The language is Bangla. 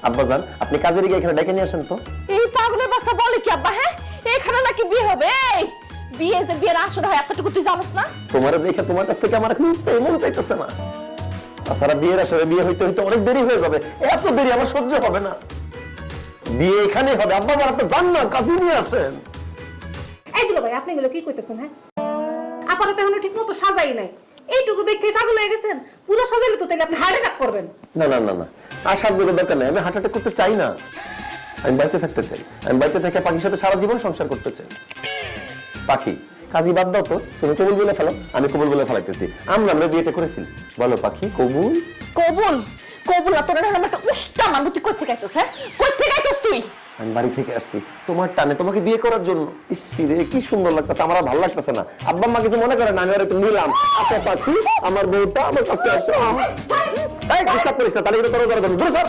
আব্বাজান আপনি কাজের গিয়ে এখানে ডেকে নিয়ে আসেন তো। এই পাগলের বাচ্চা বলে কি আব্বা? হ্যাঁ, এখানে নাকি বিয়ে হবে? এই বিয়ে যে বিয়ের আসর হয় এতটুকু তুই জানিস না? তোমার দেখে তোমার কাছ থেকে আমার এখন উঠতেই মন চাইতেছে না। তাছাড়া বিয়ের আসরে বিয়ে হইতে হইতে অনেক দেরি হয়ে যাবে, এত দেরি আমার সহ্য হবে না। বিয়ে এখানেই হবে। আব্বাজান আপনি যান না, কাজে নিয়ে আসেন। এই দুলা ভাই, আপনি এগুলো কি কইতেছেন? হ্যাঁ, আপাতত এখনো ঠিক মতো সাজাই নাই, এইটুকু দেখে পাগল হয়ে গেছেন। পুরো সাজাইলে তো তাহলে আপনি হার্ট অ্যাটাক করবেন। না না না না, আর সাজগোজের দরকার নেই। আমি হার্ট অ্যাটাক করতে চাই না, আমি বেঁচে থাকতে চাই। আমি বেঁচে থেকে পাখির সাথে সারা জীবন সংসার করতে চাই। পাখি কাজী বাদ দাও তো, তুমি কবুল বলে ফেলো, আমি কবুল বলে ফেলাইতেছি। আমরা বিয়েটা করে ফেলি। বলো পাখি কবুল? কবুল কবুল না, তোর নাম একটা উষ্টা মারবো। তুই কই থেকে আইছস? হ্যাঁ, কই থেকে আইছস তুই? আমি বাড়ি থেকে আসছি তোমার টানে, তোমাকে বিয়ে করার জন্য। ইসরে কি সুন্দর লাগতেছে, আমার আর ভালো লাগতেছে না। আব্বা আম্মা কিছু মনে করেন, আমি আর একটু নিলাম। আচ্ছা পাখি, আমার বউটা আমার কাছে আসো। এই ডিস্টার্ব করিস না, তাহলে কিন্তু তোর